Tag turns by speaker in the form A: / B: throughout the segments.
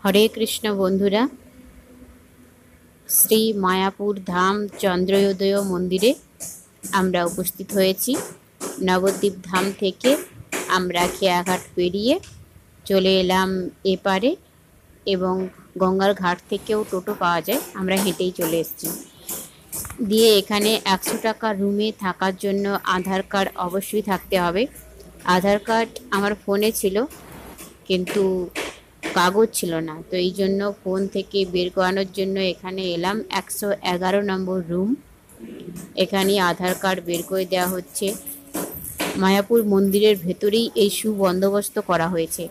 A: হরে কৃষ্ণ বন্ধুরা, শ্রী মায়াপুর ধাম চন্দ্রোদয় মন্দিরে আমরা উপস্থিত হয়েছি। নবদ্বীপ ধাম থেকে আমরা খেয়াঘাট পেরিয়ে চলে এলাম এপারে, এবং গঙ্গার ঘাট থেকেও টোটো পাওয়া যায়, আমরা হেঁটেই চলে এসেছি। দিয়ে এখানে 100 টাকা রুমে থাকার জন্য আধার কার্ড অবশ্যই থাকতে হবে। আধার কার্ড আমার ফোনে ছিল, কিন্তু কাগজ ছিল না, তো এই জন্য ফোন থেকে বের করানোর জন্য এখানে এলাম। 111 নম্বর রুম, এখানে আধার কার্ড বের করে দেওয়া হচ্ছে। মায়াপুর মন্দিরের ভেতরেই এই সুবন্দোবস্ত করা হয়েছে।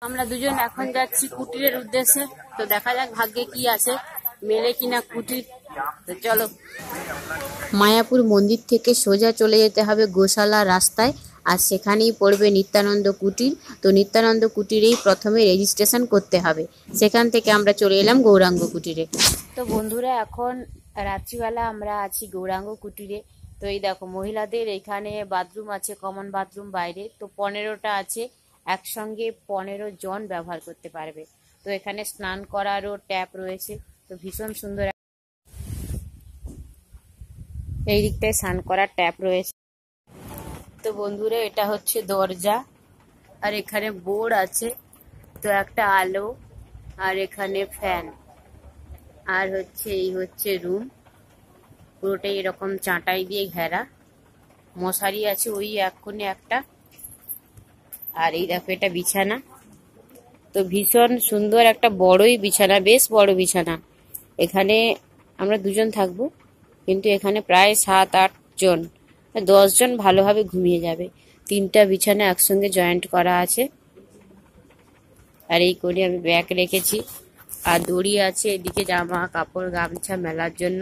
A: আমরা দুজন এখন যাচ্ছি কুটিরের উদ্দেশ্যে, তো দেখা যাক ভাগ্যে কি আছে, মেলে কিনা কুটির। তো চলো। মায়াপুর মন্দির থেকে সোজা চলে যেতে হবে গোশালা রাস্তায়, আর সেখানেই পড়বে নিত্যানন্দ কুটির। তো নিত্যানন্দ কুটিরেই প্রথমে রেজিস্ট্রেশন করতে হবে, সেখান থেকে আমরা চলে এলাম গৌরাঙ্গ কুটিরে। তো বন্ধুরা, এখন রাত্রিবেলা আমরা আছি গৌরাঙ্গ কুটিরে। তো এই দেখো, মহিলাদের এখানে বাথরুম আছে, কমন বাথরুম বাইরে। তো 15টা আছে, একসঙ্গে 15 জন ব্যবহার করতে পারবে। তো এখানে স্নান করারও ট্যাপ রয়েছে, তো ভীষণ সুন্দর। এই দিকটায় স্নান করার ট্যাপ রয়েছে। তো বন্ধুরা, এটা হচ্ছে দরজা, আর এখানে বোর্ড আছে, তো একটা আলো, আর এখানে ফ্যান, আর এই হচ্ছে রুম। পুরোটাই এরকম চাটাই দিয়ে ঘেরা, মশারি আছে ওই এক কোণে একটা, আর এই দেখো এটা বিছানা। তো ভীষণ সুন্দর একটা বড়ই বিছানা, বেশ বড় বিছানা। এখানে আমরা দুজন থাকবো, কিন্তু এখানে প্রায় 7-8 জন, 10 জন ভালোভাবে ঘুমিয়ে যাবে। 3টা বিছানা একসঙ্গে জয়েন্ট করা আছে। আর এই করে আমি ব্যাগ রেখেছি, আর দড়ি আছে এদিকে জামা কাপড় গামছা মেলার জন্য।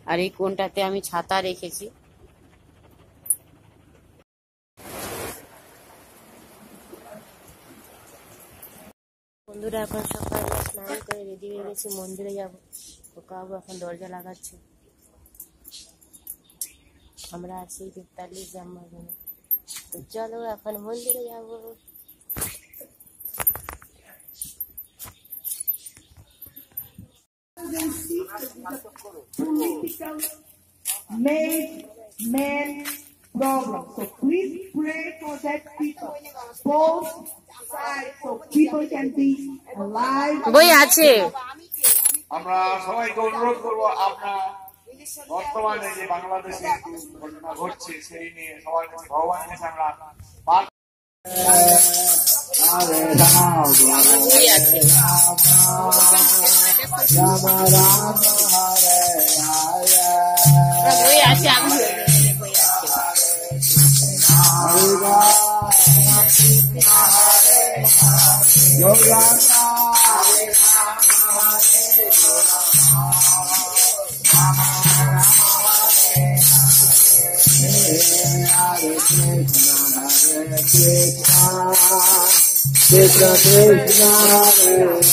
A: আর এই কোণটাতে আমি ছাতা রেখেছি। বন্ধুরা, এখন সকালে স্নান করে রেডি হয়ে গেছি, মন্দিরে যাবো। তো কাকু এখন দরজা লাগাচ্ছে। আমরা আছি 43 নম্বর রুমে। তো চলো এখন মন্দিরে যাবো।
B: Make men problems. So please pray for that people. Both sides, so people can be alive.
A: বই আছে।
C: আমরা সবাইকে অনুরোধ করবো, আপনার বর্তমানে যে বাংলাদেশে ঘটনা ঘটছে সেই নিয়ে সবার কাছে ভগবানের কাছে আমরা
B: Hare Rama,
A: বই আছে।
B: Rama Rama, Hare Hare,
A: বই আছে, আমি বই আছে।
B: Hare Rama, Yorana, Hare Krishna, Krishna Krishna, Hare Hare,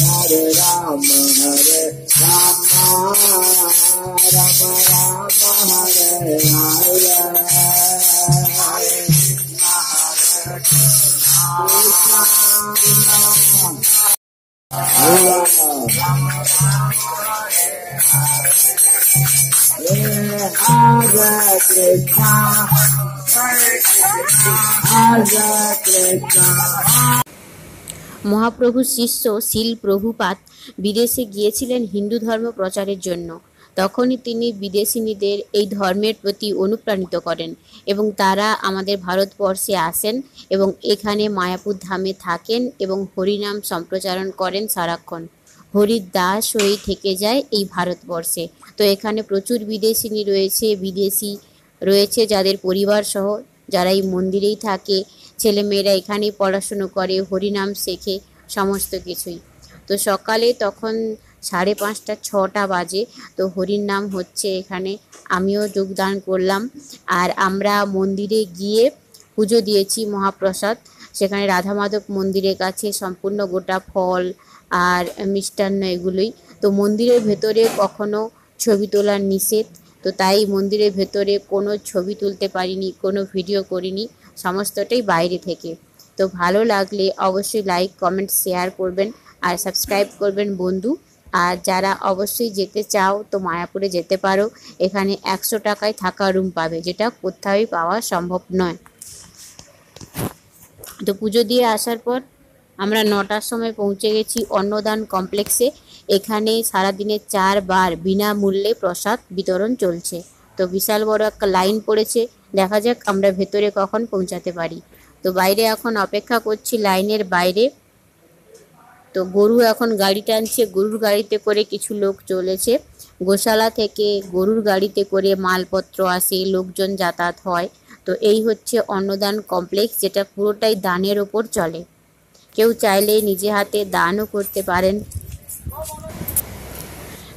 B: Hare Rama, Hare Rama, Rama Rama, Hare Hare,
A: মহাপ্রভুর শিষ্য শিল প্রভুপাদ বিদেশে গিয়েছিলেন হিন্দু ধর্ম প্রচারের জন্য। তখনই তিনি বিদেশিনীদের এই ধর্মের প্রতি অনুপ্রাণিত করেন, এবং তারা আমাদের ভারতবর্ষে আসেন এবং এখানে মায়াপুর ধামে থাকেন এবং হরিনাম সম্প্রচারণ করেন সারাক্ষণ। হরির দাস হয়েই থেকে যায় এই ভারতবর্ষে। তো এখানে প্রচুর বিদেশিনী রয়েছে, বিদেশি রয়েছে, যাদের পরিবার সহ, যারা এই মন্দিরেই থাকে। ছেলেমেয়েরা এখানেই পড়াশুনো করে, হরিনাম শেখে, সমস্ত কিছুই। তো সকালে তখন 5:30-6টা বাজে, তো হরির নাম হচ্ছে এখানে। আমিও যোগদান করলাম, আর আমরা মন্দিরে গিয়ে পুজো দিয়েছি মহাপ্রসাদ। সেখানে রাধা মাধব মন্দিরের কাছে সম্পূর্ণ গোটা ফল আর মিষ্টান্ন এগুলোই। তো মন্দিরের ভেতরে কখনো ছবি তোলার নিষেধ, তো তাই মন্দিরের ভেতরে কোনো ছবি তুলতে পারিনি, কোনো ভিডিও করিনি, সমস্তটাই বাইরে থেকে। তো ভালো লাগলে অবশ্যই লাইক, কমেন্ট, শেয়ার করবেন আর সাবস্ক্রাইব করবেন বন্ধু। আর যারা অবশ্যই যেতে চাও তো মায়াপুরে যেতে পারো। এখানে 100 টাকায় থাকা রুম পাবে, যেটা কোথাওই পাওয়া সম্ভব নয়। তো পুজো দিয়ে আসার পর আমরা 9টার সময় পৌঁছে গেছি অন্নদান কমপ্লেক্সে। এখানে সারাদিনে 4 বার বিনামূল্যে প্রসাদ বিতরণ চলছে। তো বিশাল বড় একটা লাইন পড়েছে, দেখা যাক আমরা ভেতরে কখন পৌঁছাতে পারি। তো বাইরে এখন অপেক্ষা করছি লাইনের বাইরে। তো গরু এখন গাড়ি টানছে, গরুর গাড়িতে করে কিছু লোক চলেছে। গোশালা থেকে গরুর গাড়িতে করে মালপত্র আসে, লোকজন যাতায়াত হয়। তো এই হচ্ছে অন্নদান কমপ্লেক্স, যেটা পুরোটাই দানের ওপর চলে। কেউ চাইলে নিজে হাতে দানও করতে পারেন।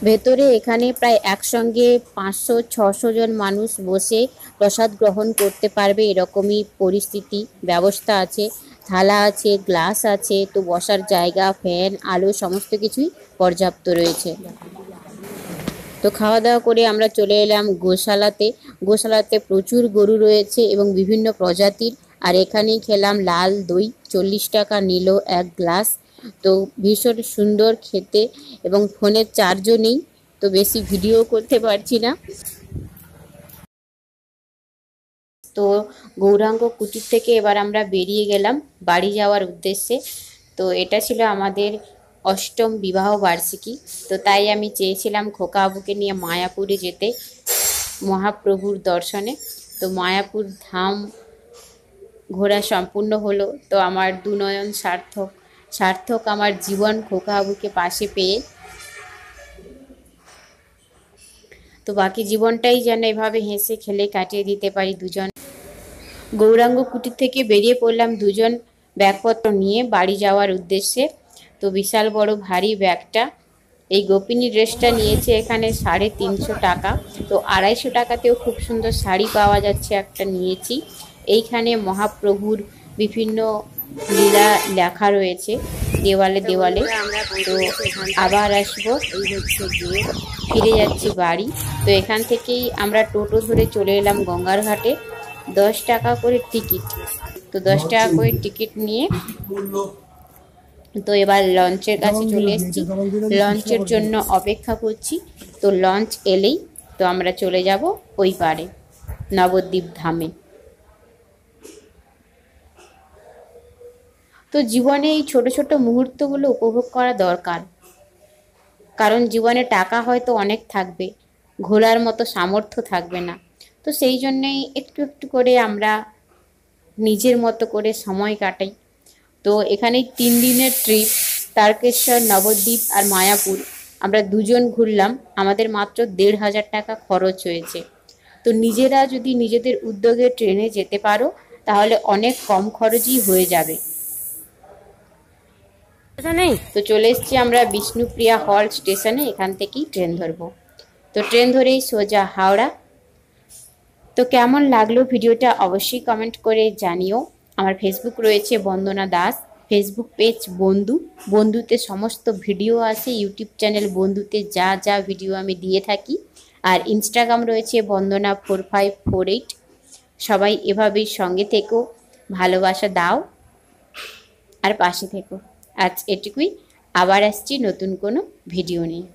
A: ভেতরে এখানে প্রায় একসঙ্গে 500-600 জন মানুষ বসে প্রসাদ গ্রহণ করতে পারবে, এরকমই পরিস্থিতি ব্যবস্থা আছে। থালা আছে, গ্লাস আছে, তো বসার জায়গা, ফ্যান, আলো সমস্ত কিছুই পর্যাপ্ত রয়েছে। তো খাওয়া দাওয়া করে আমরা চলে এলাম গোশালাতে। গোশালাতে প্রচুর গরু রয়েছে এবং বিভিন্ন প্রজাতির। আর এখানেই খেলাম লাল দই, 40 টাকা নিল 1 গ্লাস। তো ভীষণ সুন্দর খেতে, এবং ফোনের চার্জও নেই, তো বেশি ভিডিও করতে পারছি না। তো গৌরাঙ্গ কুটির থেকে এবার আমরা বেরিয়ে গেলাম বাড়ি যাওয়ার উদ্দেশ্যে। তো এটা ছিল আমাদের 8ম বিবাহ বার্ষিকী। তো তাই আমি চেয়েছিলাম খোকা বাবুকে নিয়ে মায়াপুরে যেতে মহাপ্রভুর দর্শনে। তো মায়াপুর ধাম ঘোরা সম্পূর্ণ হলো। তো আমার দুনয়ন সার্থক, সার্থক আমার জীবন খোকা বাবুকে পাশে পেয়ে। তো বাকি জীবনটাই যেন এভাবে হেসে খেলে কাটিয়ে দিতে পারি দুজন। গৌরাঙ্গ কুটির থেকে বেরিয়ে পড়লাম দুজন ব্যাগপত্র নিয়ে বাড়ি যাওয়ার উদ্দেশ্যে। তো বিশাল বড় ভারী ব্যাগটা, এই গোপিনী ড্রেসটা নিয়েছে এখানে 350 টাকা। তো 250 টাকাতেও খুব সুন্দর শাড়ি পাওয়া যাচ্ছে, একটা নিয়েছি। এইখানে মহাপ্রভুর বিভিন্ন লীলা লেখা রয়েছে দেওয়ালে দেওয়ালে। তো আবার আসবো, এই হচ্ছে গিয়ে ফিরে যাচ্ছি বাড়ি। তো এখান থেকেই আমরা টোটো ধরে চলে এলাম গঙ্গার ঘাটে। 10 টাকা করে টিকিট। তো 10 টাকা করে টিকিট নিয়ে তো এবার লঞ্চের কাছে চলে এসেছি, লঞ্চের জন্য অপেক্ষা করছি। তো লঞ্চ এলেই তো আমরা চলে যাব ওই পারে নবদ্বীপ ধামে। তো জীবনে এই ছোট ছোট মুহূর্তগুলো উপভোগ করা দরকার, কারণ জীবনে টাকা হয়তো অনেক থাকবে, ঘোরার মতো সামর্থ্য থাকবে না। তো সেই জন্যেই একটু একটু করে আমরা নিজের মতো করে সময় কাটাই। তো এখানে 3 দিনের ট্রিপ, তারকেশ্বর, নবদ্বীপ আর মায়াপুর আমরা দুজন ঘুরলাম। আমাদের মাত্র 1500 টাকা খরচ হয়েছে। তো নিজেরা যদি নিজেদের উদ্যোগে ট্রেনে যেতে পারো তাহলে অনেক কম খরচই হয়ে যাবে। তো চলে এসেছি আমরা বিষ্ণুপ্রিয়া হল স্টেশনে, এখান থেকেই ট্রেন ধরবো। তো ট্রেন ধরেই সোজা হাওড়া। তো কেমন লাগলো ভিডিওটা অবশ্যই কমেন্ট করে জানিও। আমার ফেসবুক রয়েছে বন্দনা দাস, ফেসবুক পেজ বন্ধু, বন্ধুতে সমস্ত ভিডিও আছে। ইউটিউব চ্যানেল বন্ধুতে যা যা ভিডিও আমি দিয়ে থাকি। আর ইনস্টাগ্রাম রয়েছে বন্দনা 4548। সবাই এভাবেই সঙ্গে থেকো, ভালোবাসা দাও আর পাশে থেকো। আজ এটুকুই, আবার আসছি নতুন কোনো ভিডিও নিয়ে।